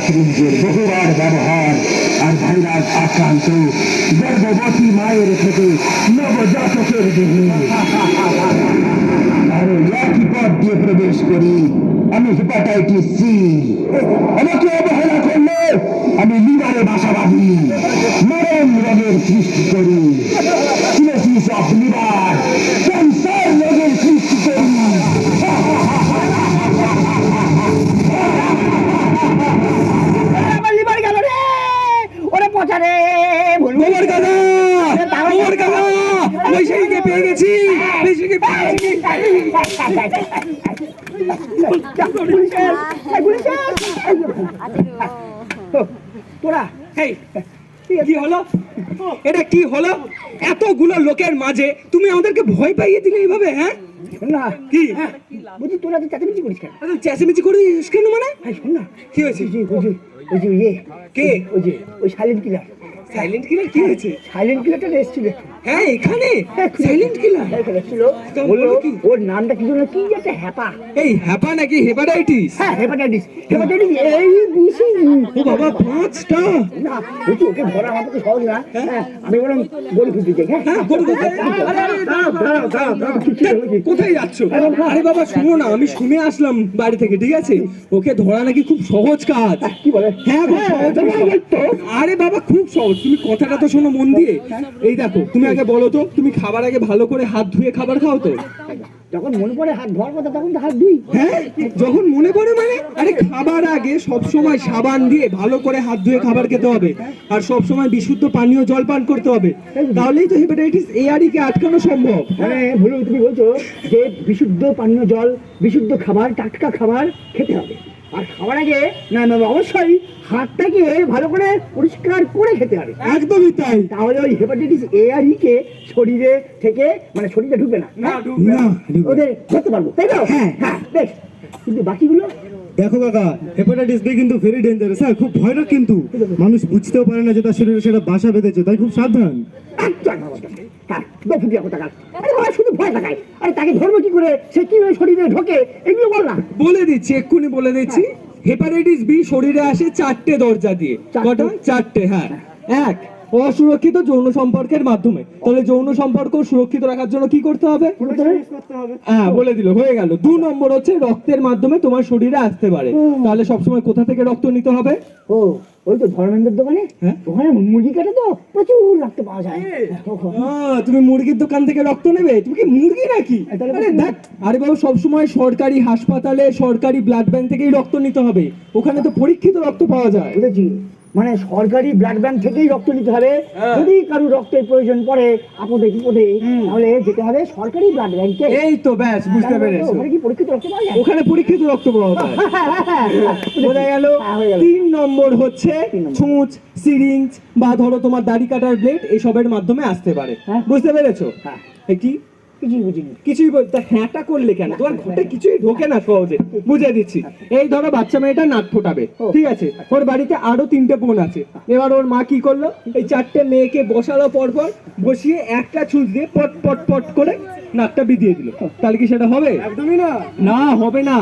সিরিঞ্জের বহুবার ব্যবহার আর ভাইরাস আক্রান্ত গর্ভবতী মায়ের থেকে নবজাতকের দেহে আরো একই পথ দিয়ে প্রবেশ করি। আমি হেপাটাইটিস সি। আমাকে অবহেলা করলে আমি লিভারে বাসা বাঁধি, মরণ রোগের সৃষ্টি করি, সিনোসিস অফ লিভার, ক্যান্সার রোগের সৃষ্টি করি। আমার লিভার গেল রে, ওরে পচা রে, গোবর গাদা, গোবর গাদা, বৈশাখীকে পেয়ে গেছি, বৈশাখীকে পেয়ে গেছি। তোরা এই, কি হলো? এটা কি হলো? এতগুলো লোকের মাঝে তুমি আমাদেরকে ভয় পাইয়ে দিলে এইভাবে? হ্যাঁ, না কি বুঝি তোরা তো চেঁচামেচি করিস কেন? চেঁচামেচি করিস কেন? মানে শোন না, কি হয়েছে? ওই যে ইয়ে কে? ওই সাইলেন্ট কিলার। সাইলেন্ট কিলার কি হয়েছে? সাইলেন্ট কিলারটা এসেছিল। হ্যাঁ, এখানে সাইলেন্ট কিলার এসেছিল, তো বললো বললো কি? ওর নামটা কি যেন, কি একটা হ্যাপা। এই হ্যাপা নাকি হেপাটাইটিস? হ্যাঁ হেপাটাইটিস, হেপাটাইটিস এই বিসি। ও বাবা, 5টা! না বুঝি ওকে ধরা আমার তো সহজ না। হ্যাঁ আমি বরং গরু খুঁজতে যাই। হ্যাঁ, গরু খুঁজতে? আরে, আরে, দাঁড়াও, দাঁড়াও, দাঁড়াও, দাঁড়াও। কোথায় যাচ্ছ? আরে বাবা শুনো না, আমি শুনে আসলাম বাড়ি থেকে, ঠিক আছে? ওকে ধরা নাকি খুব সহজ কাজ। কি বলে? হ্যাঁ, খুব সহজ কাজ। আরে বাবা খুব সহজ, তুমি কথাটা তো শোনো মন দিয়ে। এই দেখো, তুমি আগে বলো তো, তুমি খাবার আগে ভালো করে হাত ধুয়ে খাবার খাও তো? যখন মনে পড়ে হাত ধোয়ার কথা তখন তো হাত ধুই। হ্যাঁ, যখন মনে পড়ে মানে? আরে খাবার আগে সব সময় সাবান দিয়ে ভালো করে হাত ধুয়ে খাবার খেতে হবে, আর সব সময় বিশুদ্ধ পানীয় জল পান করতে হবে, তাহলেই তো হেপাটাইটিস এ আর ই কে আটকানো সম্ভব। মানে ভুলু তুমি বলছো যে বিশুদ্ধ পানীয় জল, বিশুদ্ধ খাবার, টাটকা খাবার খেতে হবে, আর খাবার আগে না না অবশ্যই হাতটাকে ভালো করে পরিষ্কার করে খেতে হবে। একদমই তাই। তাহলে ওই হেপাটাইটিস এ আর ই কে শরীরে থেকে মানে শরীরে ঢুকবে না, না, ঢুকবে না। ওদের ধরতে পারবো, তাই তো? হ্যাঁ। হ্যাঁ বেশ, কিন্তু বাকিগুলো দেখো কাকা, হেপাটাইটিস বি কিন্তু ভেরি ডেঞ্জারাস, হ্যাঁ খুব ভয়ঙ্কর, কিন্তু মানুষ বুঝতেও পারে না যে তার শরীরে সেটা বাসা বেঁধেছে, তাই খুব সাবধান। শুধু ভয় থাকায়, আরে তাকে ধরবো কি করে, সে কিভাবে শরীরে ঢোকে, এগুলো বল না। বলে দিচ্ছি, এক্ষুনি বলে দিচ্ছি। হেপাটাইটিস বি শরীরে আসে 4টে দরজা দিয়ে। কটা? 4টে। হ্যাঁ, এক, অসুরক্ষিত যৌন সম্পর্কের মাধ্যমে। তাহলে যৌন সম্পর্ক সুরক্ষিত রাখার জন্য কি করতে হবে? হ্যাঁ, বলে দিল, হয়ে গেল। 2 নম্বর হচ্ছে রক্তের মাধ্যমে তোমার শরীরে আসতে পারে। তাহলে সবসময় কোথা থেকে রক্ত নিতে হবে? ও ওই তো ধর্মেন্দ্রের দোকানে, হ্যাঁ? ওখানে মুরগি কাটে তো প্রচুর রক্ত পাওয়া যায়। তুমি মুরগির দোকান থেকে রক্ত নেবে? তুমি কি মুরগি নাকি? আরে দেখ, আরে বাবু সবসময় সরকারি হাসপাতালে, সরকারি ব্লাড ব্যাংক থেকেই রক্ত নিতে হবে, ওখানে তো পরীক্ষিত রক্ত পাওয়া যায়। বুঝেছি, মানে সরকারি ব্লাড ব্যাংক থেকেই রক্ত নিতে হবে। যদি কারো রক্তের প্রয়োজন পড়ে আপদে বিপদে, তাহলে যেতে হবে সরকারি ব্লাড ব্যাংকে। এই তো ব্যাস, বুঝতে পেরেছো। ওখানে কি পরীক্ষিত রক্ত পাওয়া যায়? ওখানে পরীক্ষিত রক্ত পাওয়া যায়। বোঝা গেল। 3 নম্বর হচ্ছে ছুঁচ, সিরিঞ্জ বা ধরো তোমার দাড়ি কাটার ব্লেড, এসবের মাধ্যমে আসতে পারে। বুঝতে পেরেছো? হ্যাঁ। কি কিছুই বুঝিনি। কিছুই বলতে হ্যাঁটা করলে কেন? তোমার ঘটে কিছুই ঢোকে না সহজে। বুঝে দিচ্ছি। এই ধরো বাচ্চা মেয়েটা নাক ফোটাবে, ঠিক আছে? ওর বাড়িতে আরো 3টে বোন আছে। এবার ওর মা কি করলো? এই 4টে মেয়েকে বসালো পরপর, বসিয়ে একটা ছুঁচ দিয়ে পট পট পট করে নাকটা বিধিয়ে দিল। তাহলে কি সেটা হবে? একদমই না। না, হবে না।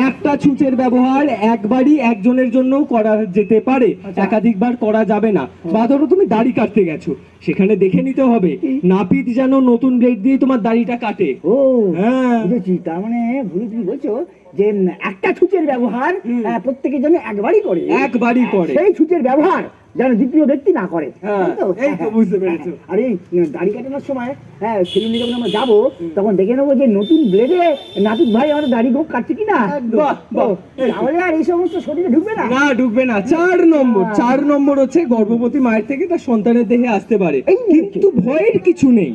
একটা ছুঁচের ব্যবহার একবারই একজনের জন্য করা যেতে পারে, একাধিকবার করা যাবে না। বা ধরো তুমি দাড়ি কাটতে গেছো, সেখানে দেখে নিতে হবে নাপিত যেন নতুন ব্লেড দিয়ে তোমার দাড়িটা কাটে। ও হ্যাঁ, বুঝেছি, তার মানে ভুলু তুমি বলছো যে একটা ছুঁচের ব্যবহার প্রত্যেকের জন্য একবারই করে, একবারই করে। সেই ছুঁচের ব্যবহার যেন দ্বিতীয় ব্যক্তি না করে। হ্যাঁ, তাই তো? এই তো বুঝতে পেরেছো। আর এই দাড়ি কাটানোর সময় সেলুনে যখন আমরা যাবো তখন দেখে নেবো যে নতুন ব্লেডে নাটুক ভাই আমার দাড়ি গোপ কাটছে কিনা। বাহ, বাহ। তাহলে আর এই সমস্ত শরীরে ঢুকবে না। না, ঢুকবে না। 4 নম্বর হচ্ছে গর্ভবতী মায়ের থেকে তার সন্তানের দেহে আসতে পারে, কিন্তু ভয়ের কিছু নেই।